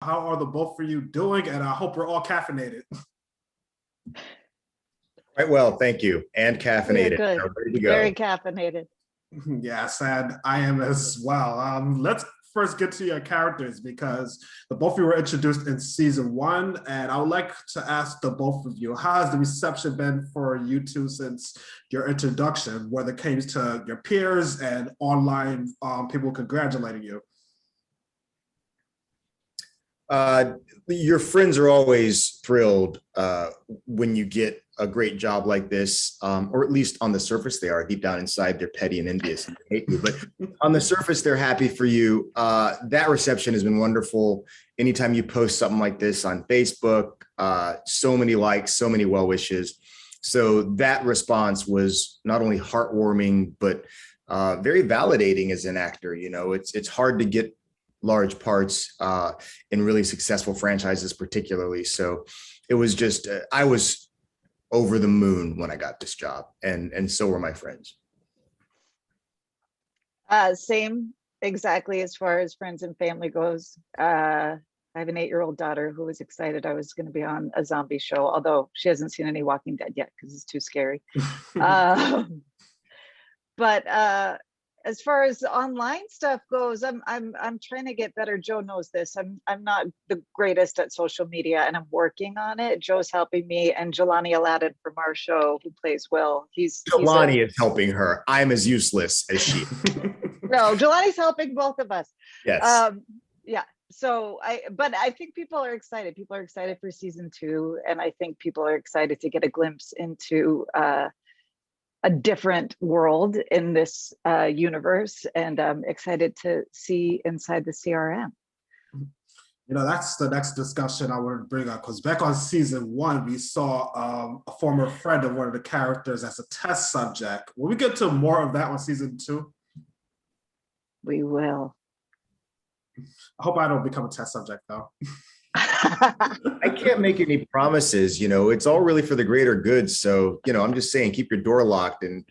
How are the both of you doing? And I hope we're all caffeinated. Quite well, thank you. And We are caffeinated. good. We're ready to go. Very caffeinated. Yes, and I am as well. Let's first get to your characters because the both of you were introduced in season 1, and I would like to ask the both of you, how has the reception been for you two since your introduction, whether it came to your peers and online people congratulating you? Your friends are always thrilled when you get a great job like this, or at least on the surface they are. Deep down inside, they're petty and envious and hate you. But on the surface, they're happy for you. That reception has been wonderful. Anytime you post something like this on Facebook, so many likes, so many well wishes. So that response was not only heartwarming, but very validating as an actor. You know, it's hard to get large parts in really successful franchises, particularly. So it was just, I was over the moon when I got this job, and so were my friends. Same exactly as far as friends and family goes. I have an 8-year-old daughter who was excited I was going to be on a zombie show, although she hasn't seen any Walking Dead yet because it's too scary. But as far as online stuff goes, I'm trying to get better. Joe knows this. I'm not the greatest at social media, and I'm working on it. Joe's helping me, and JELANI ALADIN from our show, who plays Will. JELANI is helping her. I'm as useless as she. No, JELANI's helping both of us. Yes. Yeah. So but I think people are excited. People are excited for season 2, and I think people are excited to get a glimpse into a different world in this universe, and I'm excited to see inside the CRM. You know, that's the next discussion I want to bring up, because back on season 1, we saw a former friend of one of the characters as a test subject. Will we get to more of that on season 2? We will. I hope I don't become a test subject, though. I can't make any promises, you know, it's all really for the greater good. So, you know, I'm just saying, keep your door locked and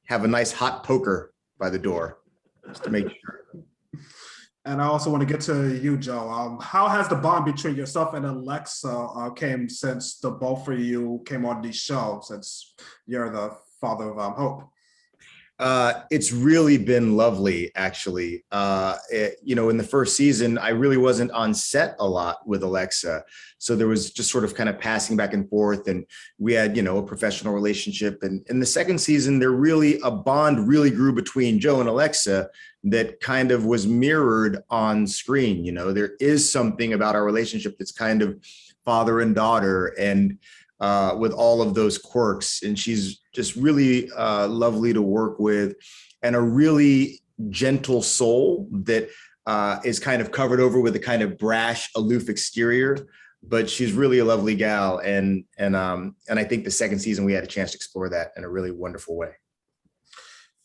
have a nice hot poker by the door just to make sure. And I also want to get to you, Joe. How has the bond between yourself and Alexa came since the both of you came on the show, since you're the father of Hope? It's really been lovely, actually. You know, in the first season, I really wasn't on set a lot with Alexa. So there was just sort of kind of passing back and forth, and we had, you know, a professional relationship. And in the second season, a bond really grew between Joe and Alexa that kind of was mirrored on screen. You know, there is something about our relationship that's kind of father and daughter, and with all of those quirks. And she's just really lovely to work with, and a really gentle soul that is kind of covered over with a kind of brash, aloof exterior. But she's really a lovely gal, and I think the second season we had a chance to explore that in a really wonderful way.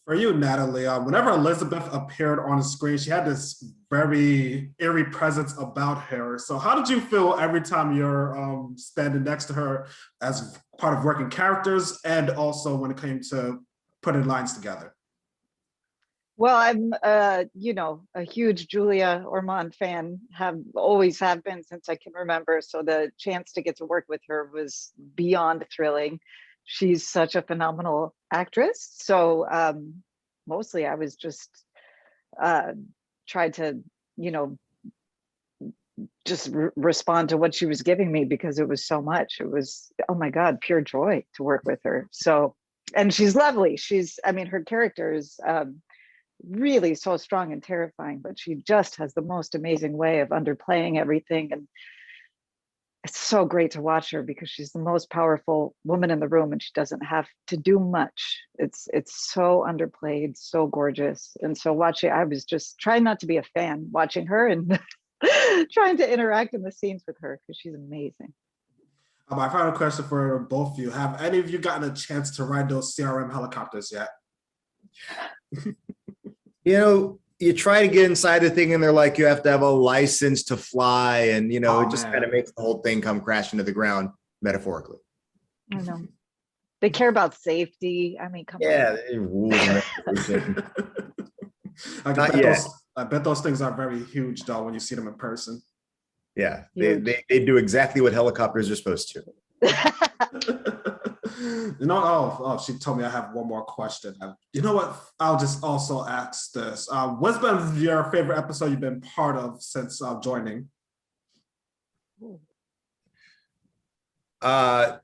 For you, Natalie, whenever Elizabeth appeared on the screen, she had this very eerie presence about her. So how did you feel every time you're standing next to her as part of working characters, and also when it came to putting lines together? Well, I'm, you know, a huge Julia Ormond fan, always have been since I can remember. So the chance to get to work with her was beyond thrilling. She's such a phenomenal actress. So mostly I was just tried to, you know, just respond to what she was giving me, because it was so much. It was, oh my God, pure joy to work with her. So, and she's lovely. I mean, her character is really so strong and terrifying, but she just has the most amazing way of underplaying everything. And it's so great to watch her, because she's the most powerful woman in the room, and she doesn't have to do much. It's so underplayed, so gorgeous. And so watching, I was just trying not to be a fan, watching her and trying to interact in the scenes with her, because she's amazing. My final question for both of you: have any of you gotten a chance to ride those CRM helicopters yet? You know, you try to get inside the thing and they're like, you have to have a license to fly. And, you know, it just kind of makes the whole thing come crashing to the ground, metaphorically. I know. They care about safety. I mean, come on. Yeah, rules and everything. I bet those things are very huge, though, when you see them in person. Yeah, Huge. they do exactly what helicopters are supposed to. She told me I have one more question. You know what? I'll just also ask this. What's been your favorite episode you've been part of since joining? Uh,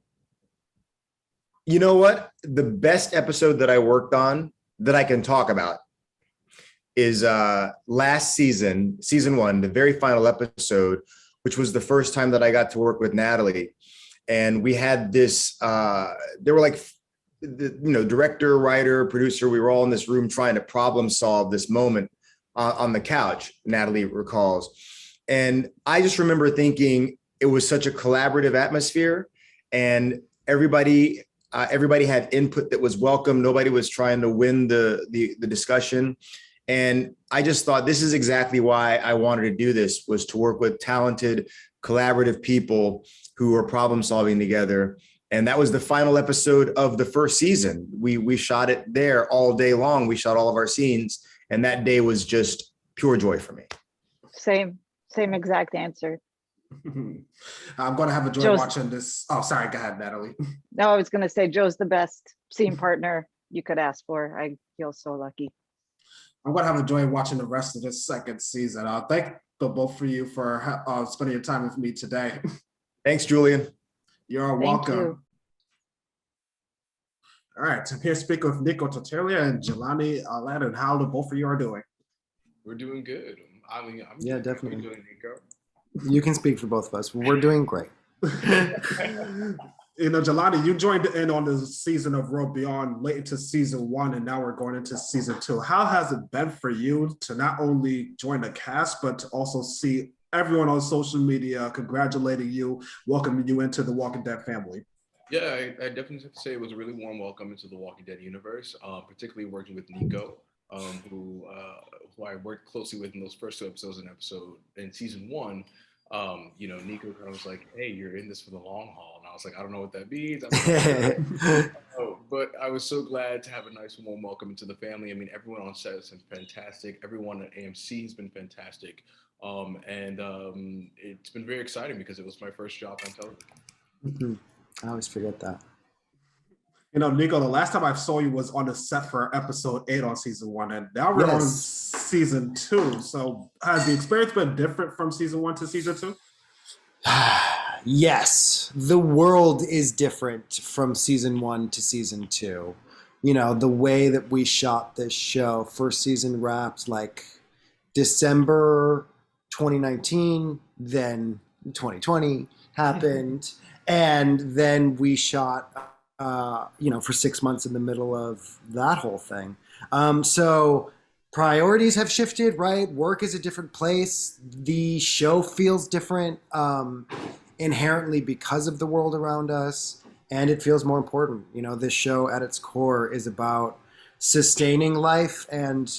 you know what? The best episode that I worked on that I can talk about is last season 1, the very final episode, which was the first time that I got to work with Natalie. And we had this, they were like, director, writer, producer, we were all in this room trying to problem solve this moment on the couch, Natalie recalls. And I just remember thinking it was such a collaborative atmosphere, and everybody had input that was welcome. Nobody was trying to win the discussion. And I just thought this is exactly why I wanted to do this, was to work with talented, collaborative people who are problem solving together. And that was the final episode of the first season. We shot it there all day long. We shot all of our scenes, and that day was just pure joy for me. Same exact answer. I'm going to have a joy watching this. Oh, sorry. Go ahead, Natalie. No, I was going to say Joe's the best scene partner you could ask for. I feel so lucky. I'm going to have a joy watching the rest of this second season. Thank the both of you for spending your time with me today. Thanks, Julian. You're welcome. All right, I'm here speaking with Nico Tortorella and JELANI, ALADIN. How the both of you are doing? We're doing good. I'm definitely. doing, Nico? You can speak for both of us. We're doing great. JELANI, you joined in on the season of Road Beyond late into season 1, and now we're going into season 2. How has it been for you to not only join the cast, but to also see everyone on social media congratulating you, welcoming you into the Walking Dead family? Yeah, I definitely have to say it was a really warm welcome into the Walking Dead universe, particularly working with Nico, who I worked closely with in those first 2 episodes in season 1. Nico kind of was like, hey, you're in this for the long haul. And I was like, I don't know what that means. But I was so glad to have a nice warm welcome into the family. I mean, everyone on set has been fantastic. Everyone at AMC has been fantastic. It's been very exciting because it was my first job on television. Mm-hmm. I always forget that. Nico, the last time I saw you was on the set for episode 8 on season 1, and now we're on season 2. So has the experience been different from season 1 to season 2? Yes, the world is different from season 1 to season 2. The way that we shot this show, first season wrapped like December 2019, then 2020 happened. And then we shot, for 6 months in the middle of that whole thing. So priorities have shifted, right? Work is a different place. The show feels different inherently because of the world around us. And it feels more important. This show at its core is about sustaining life and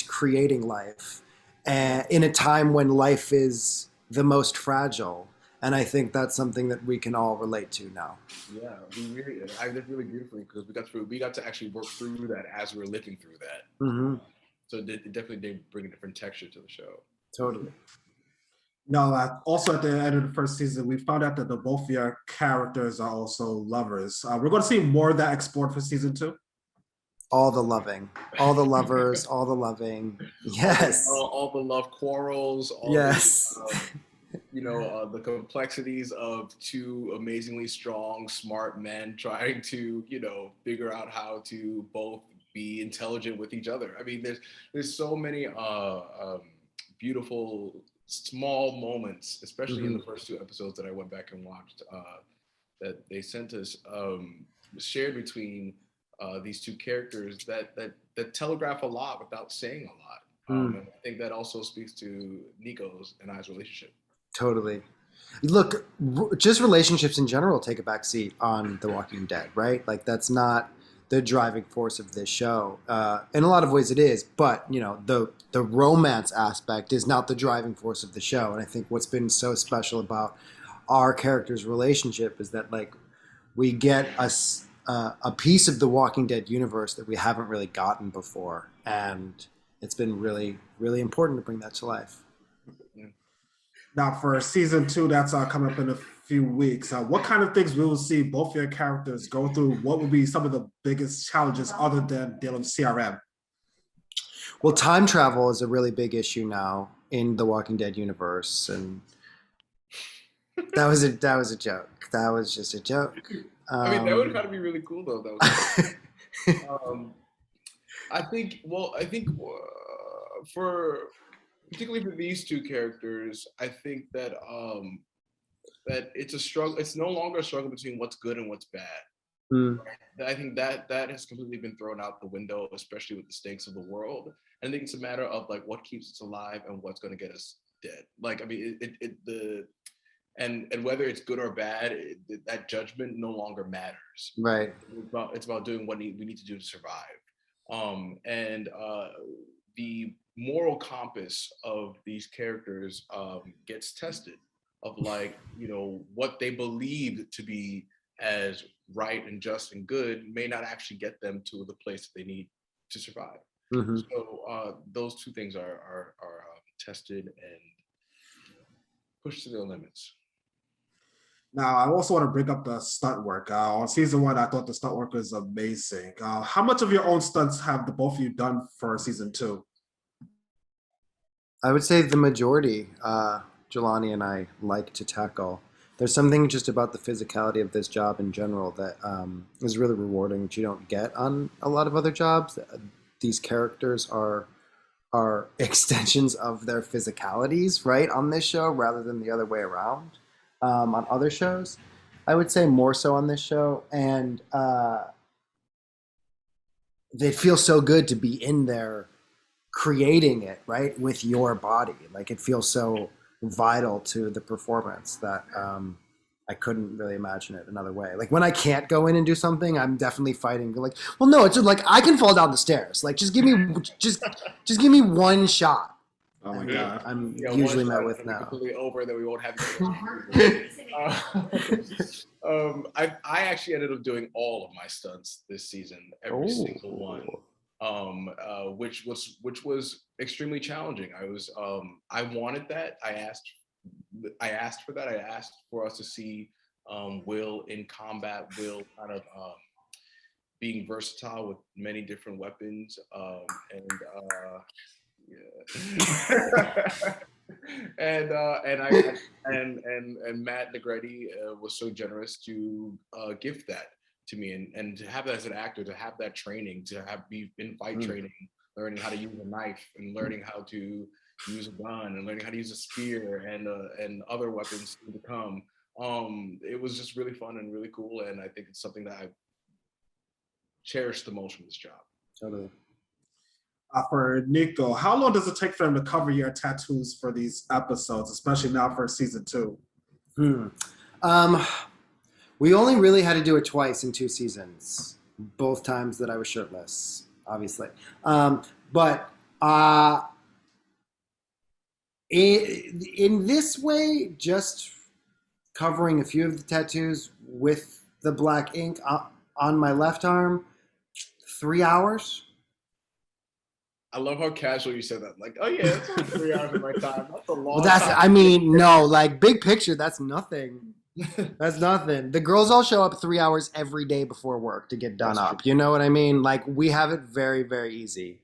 creating life in a time when life is the most fragile. And I think that's something that we can all relate to now. Yeah, I did really beautifully because we got to actually work through that as we were living through that. Mm-hmm. So it definitely did bring a different texture to the show. Totally. Also at the end of the first season, we found out that the both of your characters are also lovers. We're going to see more of that explored for season 2. All the loving, all the lovers, all the loving. Yes. All the love quarrels. Yes. The complexities of 2 amazingly strong, smart men trying to, figure out how to both be intelligent with each other. I mean, there's so many beautiful small moments, especially in the first 2 episodes that I went back and watched, that they sent us, shared between these 2 characters that telegraph a lot without saying a lot. And I think that also speaks to Nico's and I's relationship. Totally. Look, just relationships in general take a backseat on The Walking Dead, right? Like that's not the driving force of this show. In a lot of ways it is, but the romance aspect is not the driving force of the show. And I think what's been so special about our characters' relationship is that like we get a piece of the Walking Dead universe that we haven't really gotten before. And it's been really, really important to bring that to life. Now for season 2, that's coming up in a few weeks. What kind of things we will see both your characters go through? What will be some of the biggest challenges other than dealing with CRM? Well, time travel is a really big issue now in the Walking Dead universe, and that was a joke. That was just a joke. I mean, that would kind of be really cool, though. That was I think for particularly for these two characters, I think that that it's a struggle. It's no longer a struggle between what's good and what's bad. Mm. I think that has completely been thrown out the window, especially with the stakes of the world. And I think it's a matter of like what keeps us alive and what's going to get us dead. Like, I mean, and whether it's good or bad, that judgment no longer matters. Right. It's about doing what we need to do to survive. And the moral compass of these characters gets tested, of like, you know, what they believe to be as right and just and good may not actually get them to the place that they need to survive. Mm-hmm. So those two things are tested and pushed to their limits. Now, I also want to bring up the stunt work. On season 1, I thought the stunt work was amazing. How much of your own stunts have the both of you done for season 2? I would say the majority, JELANI and I like to tackle. There's something just about the physicality of this job in general that is really rewarding, which you don't get on a lot of other jobs. These characters are extensions of their physicalities, right, on this show, rather than the other way around on other shows. I would say more so on this show. And it feels so good to be in there creating it, right, with your body. Like, it feels so vital to the performance that I couldn't really imagine it another way. Like, when I can't go in and do something, I'm definitely fighting. Like, well, no, it's just like I can fall down the stairs. Like, just give me one shot. Oh my God. I'm usually met with no. Completely over that we won't have. I actually ended up doing all of my stunts this season, every single one. Which was extremely challenging. I wanted that. I asked for that. I asked for us to see Will in combat, Will kind of being versatile with many different weapons, and Matt Negretti was so generous to gift that to me, and to have that as an actor, to have that training, to be in fight training, learning how to use a knife and learning how to use a gun and learning how to use a spear and other weapons to come. It was just really fun and really cool, and I think it's something that I cherish the most from this job. Totally. For Nico, how long does it take for them to cover your tattoos for these episodes, especially now for season 2? We only really had to do it twice in 2 seasons, both times that I was shirtless, obviously. But in this way, just covering a few of the tattoos with the black ink on my left arm, 3 hours. I love how casual you said that. Like, oh yeah, it's only 3 hours of my time. That's a long time. I mean, no, like big picture, that's nothing. That's nothing. The girls all show up 3 hours every day before work to get done That's up. true. You know what I mean? Like, we have it very, very easy.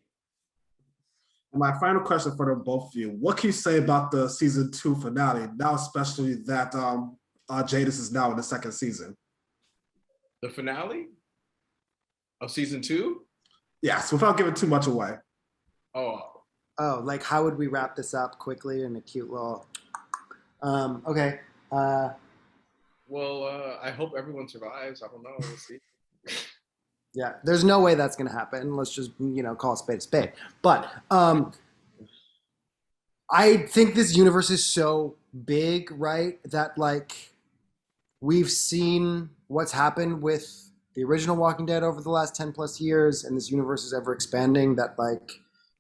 My final question for the both of you: what can you say about the season 2 finale? Now, especially that Jadis is now in the 2nd season. The finale of season 2? Yes, without giving too much away. Oh, like how would we wrap this up quickly in a cute little? Okay. Well, I hope everyone survives. I don't know. We'll see. Yeah, there's no way that's gonna happen. Let's just call a spade a spade. But I think this universe is so big, right? That like we've seen what's happened with the original Walking Dead over the last 10 plus years, and this universe is ever expanding. That like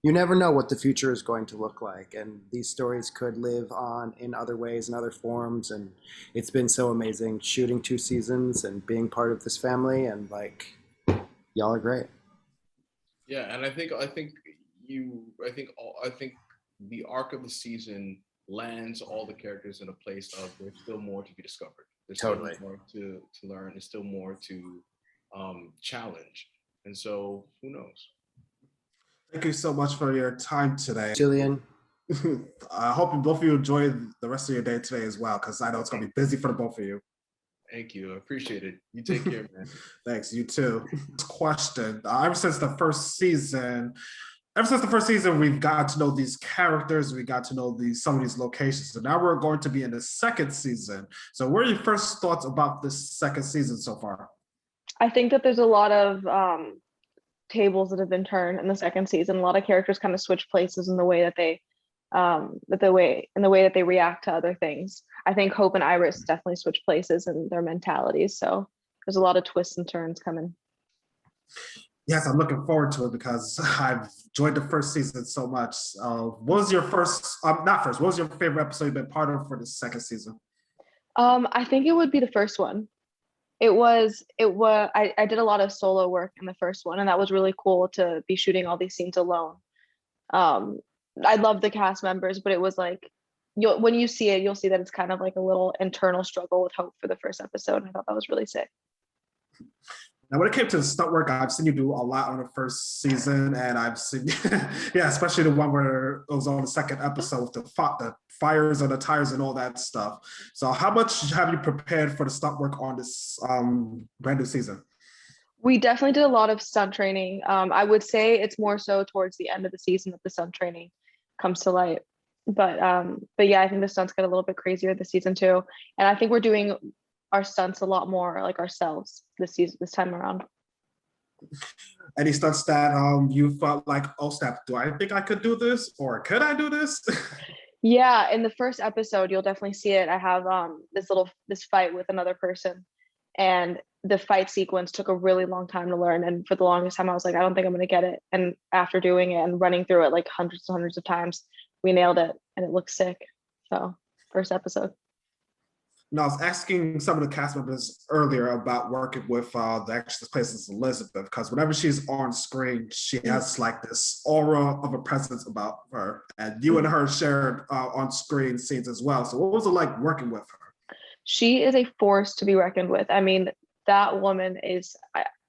you never know what the future is going to look like, and these stories could live on in other ways and other forms. And it's been so amazing shooting 2 seasons and being part of this family, and like y'all are great. Yeah, and I think the arc of the season lands all the characters in a place of there's still more to be discovered. There's Totally. still more to learn. There's still more to challenge. And so who knows? Thank you so much for your time today. Jillian. I hope both of you enjoy the rest of your day today as well, because I know it's going to be busy for the both of you. Thank you. I appreciate it. You take care, man. Thanks. You too. Question. Ever since the first season, we've got to know these characters. We got to know some of these locations. So now we're going to be in the second season. So what are your first thoughts about this second season so far? I think that there's a lot of tables that have been turned in the second season. A lot of characters kind of switch places in the way that they react to other things. I think Hope and Iris definitely switch places in their mentalities. So there's a lot of twists and turns coming. Yes, I'm looking forward to it because I've enjoyed the first season so much. What was your what was your favorite episode you've been part of for the second season? I think it would be the first one. I did a lot of solo work in the first one, and that was really cool to be shooting all these scenes alone. I love the cast members, but it was like, when you see it, you'll see that it's kind of like a little internal struggle with Hope for the first episode. And I thought that was really sick. Now, when it came to the stunt work, I've seen you do a lot on the first season, and I've seen, yeah, especially the one where it was on the second episode with the fires on the tires and all that stuff. So how much have you prepared for the stunt work on this brand new season? We definitely did a lot of stunt training. I would say it's more so towards the end of the season that the stunt training comes to light. But yeah, I think the stunts get a little bit crazier this season too. And I think we're doing our stunts a lot more like ourselves this time around. Any stunts that you felt like, oh snap, do I think I could do this, or could I do this? Yeah, in the first episode you'll definitely see it. I have this fight with another person, and the fight sequence took a really long time to learn, and for the longest time I was like, I don't think I'm gonna get it. And after doing it and running through it like hundreds and hundreds of times, we nailed it, and it looks sick. So first episode. No, I was asking some of the cast members earlier about working with the actress plays Elizabeth, because whenever she's on screen, she has like this aura of a presence about her, and you and her shared on screen scenes as well. So what was it like working with her? She is a force to be reckoned with. I mean, that woman is,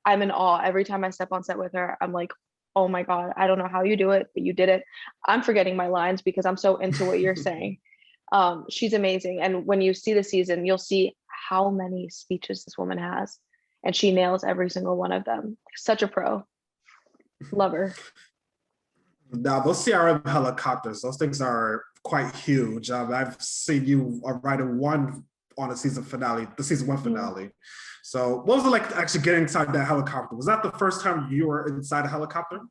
I'm in awe. Every time I step on set with her, I'm like, oh my God, I don't know how you do it, but you did it. I'm forgetting my lines because I'm so into what you're saying. She's amazing. And when you see the season, you'll see how many speeches this woman has, and she nails every single one of them. Such a pro. Love her. Now, those CRM helicopters, those things are quite huge. I've seen you riding one on the season one finale. So what was it like actually getting inside that helicopter? Was that the first time you were inside a helicopter?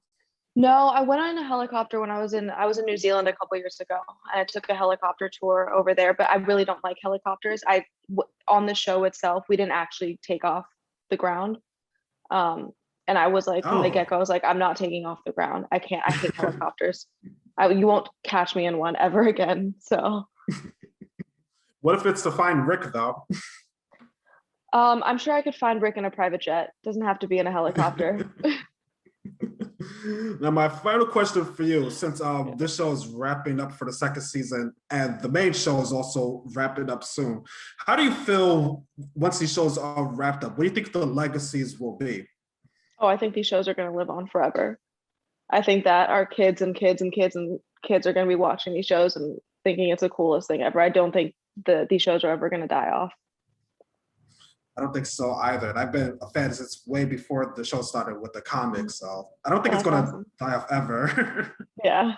No, I went on a helicopter when I was in New Zealand a couple years ago, and I took a helicopter tour over there, but I really don't like helicopters. On the show itself, we didn't actually take off the ground. And I was like, from the get-go, I was like, I'm not taking off the ground. I hate helicopters. You won't catch me in one ever again. So what if it's to find Rick though? I'm sure I could find Rick in a private jet. Doesn't have to be in a helicopter. Now, my final question for you, since this show is wrapping up for the second season and the main show is also wrapping up soon, how do you feel once these shows are wrapped up? What do you think the legacies will be? Oh, I think these shows are going to live on forever. I think that our kids and kids and kids and kids are going to be watching these shows and thinking it's the coolest thing ever. I don't think these shows are ever going to die off. I don't think so either. And I've been a fan since way before the show started with the comics. So I don't think it's going to die off ever. Yeah.